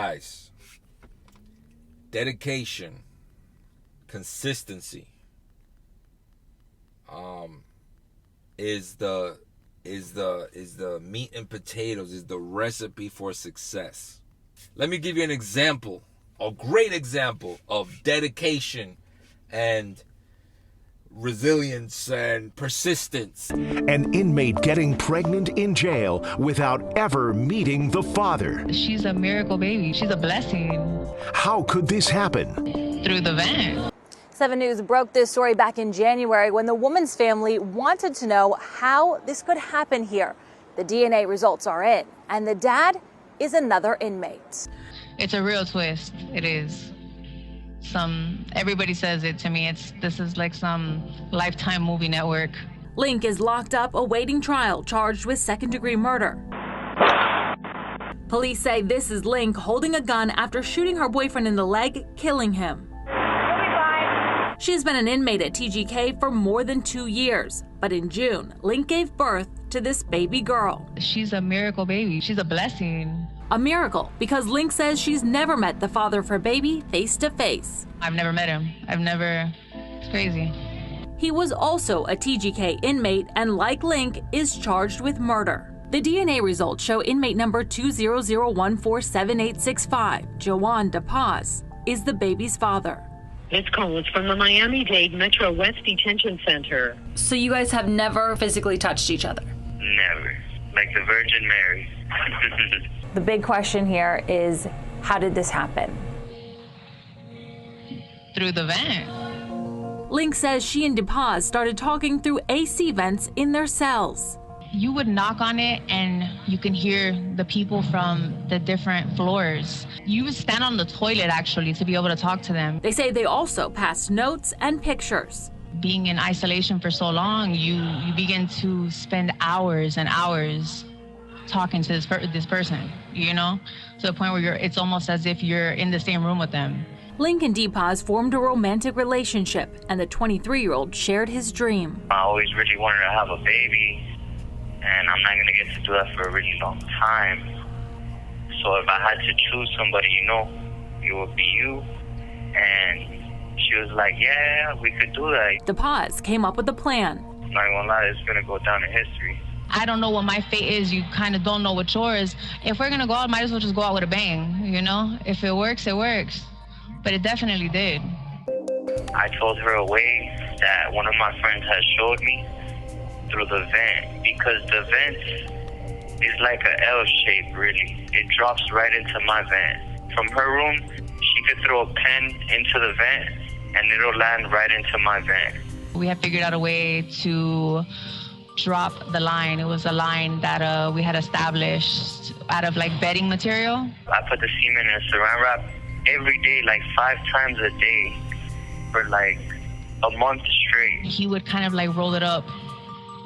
guys, dedication, consistency, is the meat and potatoes, is the recipe for success. Let me give you an example, a great example of dedication and resilience and persistence. An inmate getting pregnant in jail without ever meeting the father. She's a miracle baby. She's a blessing. How could this happen? Through the vent. 7 News broke this story back in January when the woman's family wanted to know how this could happen here. The DNA results are in, and the dad is another inmate. It's a real twist. It is. Everybody says it to me. This is like some Lifetime movie network. Link is locked up awaiting trial, charged with second-degree murder. Police say this is Link holding a gun after shooting her boyfriend in the leg, killing him. She has been an inmate at TGK for more than 2 years, but in June, Link gave birth to this baby girl. She's a miracle baby. She's a blessing. A miracle, because Link says she's never met the father of her baby face to face. I've never met him. It's crazy. He was also a TGK inmate and, like Link, is charged with murder. The DNA results show inmate number 200147865, Joanne DePaz, is the baby's father. This call is from the Miami-Dade Metro West Detention Center. So you guys have never physically touched each other? Never. Like the Virgin Mary. The big question here is, how did this happen? Through the vent. Link says she and DePaz started talking through AC vents in their cells. You would knock on it and you can hear the people from the different floors. You would stand on the toilet actually to be able to talk to them. They say they also passed notes and pictures. Being in isolation for so long, you begin to spend hours and hours talking to this person, you know, to the point where it's almost as if you're in the same room with them. Link and DePaz formed a romantic relationship, and the 23-year-old shared his dream. I always really wanted to have a baby, and I'm not going to get to do that for a really long time. So if I had to choose somebody, you know, it would be you. And she was like, yeah, we could do that. DePaz came up with a plan. I'm not going to lie, it's going to go down in history. I don't know what my fate is. You kind of don't know what yours. If we're going to go out, might as well just go out with a bang, you know? If it works, it works. But it definitely did. I told her a way that one of my friends had showed me through the vent, because the vent is like an L shape, really. It drops right into my vent. From her room, she could throw a pen into the vent, and it'll land right into my vent. We have figured out a way to drop the line. It was a line that we had established out of like bedding material. I put the semen in a saran wrap every day, like 5 times a day for like a month straight. He would kind of like roll it up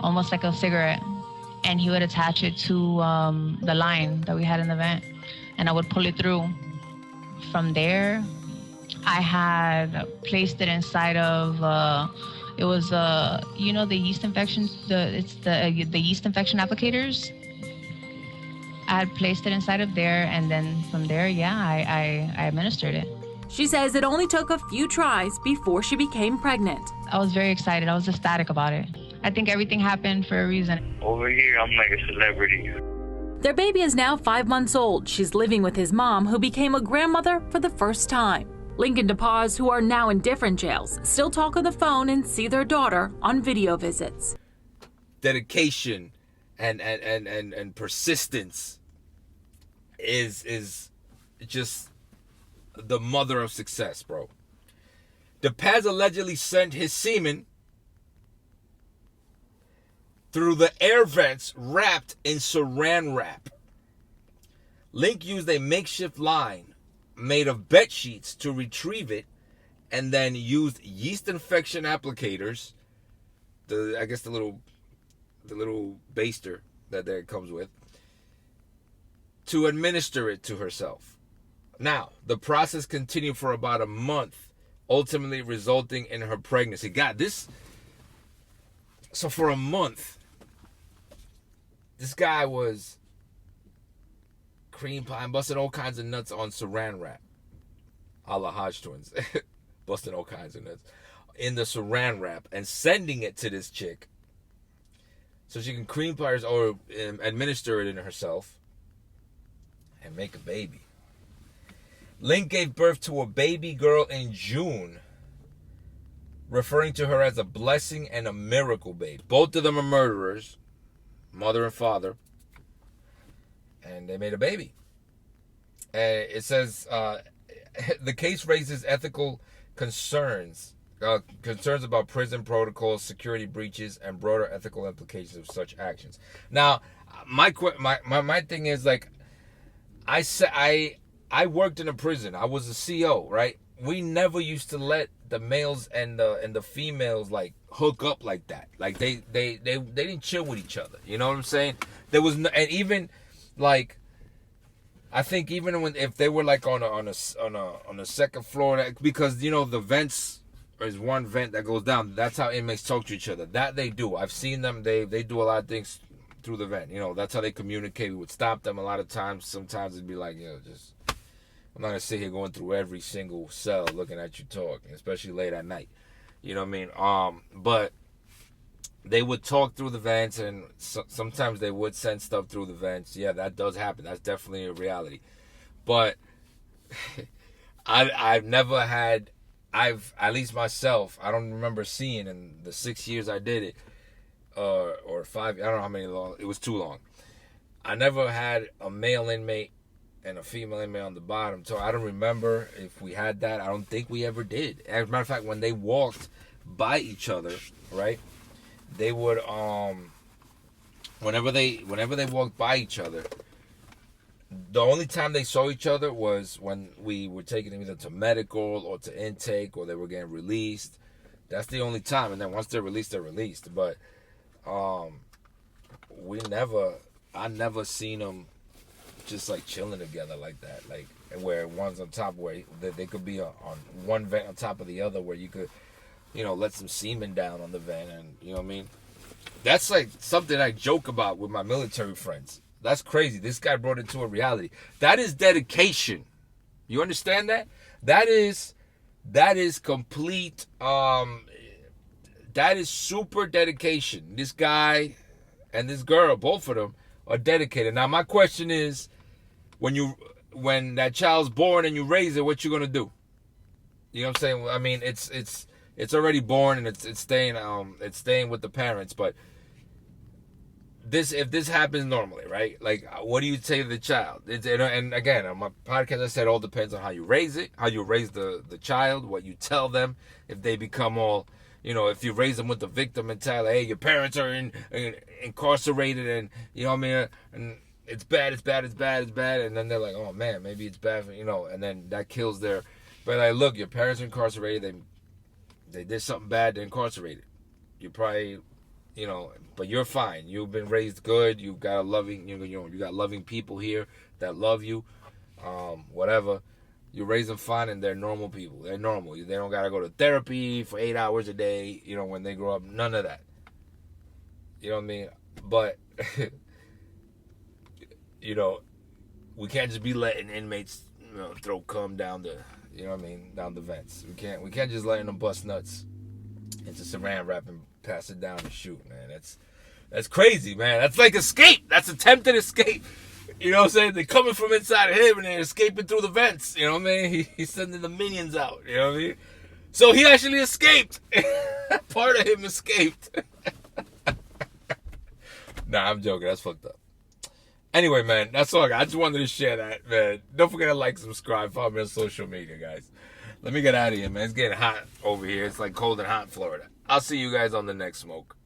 almost like a cigarette, and he would attach it to the line that we had in the vent, and I would pull it through. From there, I had placed it inside of it was you know, the yeast infection, the yeast infection applicators. I had placed it inside of there, and then from there, yeah, I administered it. She says it only took a few tries before she became pregnant. I was very excited. I was ecstatic about it. I think everything happened for a reason. Over here, I'm like a celebrity. Their baby is now 5 months old. She's living with his mom, who became a grandmother for the first time. Link and DePaz, who are now in different jails, still talk on the phone and see their daughter on video visits. Dedication and persistence is just the mother of success, bro. DePaz allegedly sent his semen through the air vents wrapped in saran wrap. Link used a makeshift line made of bed sheets to retrieve it, and then used yeast infection applicators, the little baster that comes with, to administer it to herself. Now, the process continued for about a month, ultimately resulting in her pregnancy. God, so for a month, this guy was cream pie, and busting all kinds of nuts on saran wrap. A la Hodge twins. Busting all kinds of nuts in the saran wrap and sending it to this chick so she can cream pie or administer it in herself and make a baby. Link gave birth to a baby girl in June, referring to her as a blessing and a miracle babe. Both of them are murderers, mother and father, and they made a baby. It says the case raises ethical concerns about prison protocols, security breaches, and broader ethical implications of such actions. Now, my thing is, like, I worked in a prison. I was a CO, right? We never used to let the males and the females like hook up like that. Like they didn't chill with each other. You know what I'm saying? There was no, and even like I think even if they were like on a second floor, because you know the vents. There's one vent that goes down. That's how inmates talk to each other. That they do. I've seen them. They do a lot of things through the vent. You know, that's how they communicate. We would stop them a lot of times. Sometimes it'd be like, you know, just I'm not gonna sit here going through every single cell looking at you talk, especially late at night. You know what I mean? But they would talk through the vents, and sometimes they would send stuff through the vents. Yeah, that does happen. That's definitely a reality. But I've never had. At least myself, I don't remember seeing in the 6 years I did it, or 5, I don't know how many long, it was too long. I never had a male inmate and a female inmate on the bottom, so I don't remember if we had that. I don't think we ever did. As a matter of fact, when they walked by each other, right, they would, whenever they walked by each other, the only time they saw each other was when we were taking them either to medical or to intake, or they were getting released. That's the only time. And then once they're released, they're released. But I never seen them just like chilling together like that. Like where one's on top, where they could be on one vent on top of the other, where you could, you know, let some semen down on the vent, and you know what I mean. That's like something I joke about with my military friends. That's crazy. This guy brought it to a reality. That is dedication. You understand that? That is complete. That is super dedication. This guy and this girl, both of them, are dedicated. Now, my question is, when that child's born and you raise it, what you gonna do? You know what I'm saying? I mean, it's already born and it's staying with the parents, but. If this happens normally, right? Like, what do you say to the child? And again, on my podcast, I said it all depends on how you raise it, how you raise the child, what you tell them. If they become all, you know, if you raise them with the victim mentality, hey, your parents are incarcerated, and you know what I mean, and it's bad, and then they're like, oh man, maybe it's bad, you know, and then that kills their. But like, look, your parents are incarcerated. They did something bad. They're incarcerated. You probably. You know, but you're fine. You've been raised good. You've got a loving, you got loving people here that love you. Whatever. You raise them fine, and they're normal people. They're normal. They don't gotta go to therapy for 8 hours a day. You know, when they grow up, none of that. You know what I mean? But you know, we can't just be letting inmates, you know, throw cum down the, you know what I mean, down the vents. We can't just letting them bust nuts into saran wrap and pass it down and shoot, man. That's crazy, man. That's like escape. That's attempted escape. You know what I'm saying? They're coming from inside of him and they're escaping through the vents. You know what I mean? He's sending the minions out. You know what I mean? So he actually escaped. Part of him escaped. Nah, I'm joking. That's fucked up. Anyway, man, that's all I got. I just wanted to share that, man. Don't forget to like, subscribe, follow me on social media, guys. Let me get out of here, man. It's getting hot over here. It's like cold and hot in Florida. I'll see you guys on the next smoke.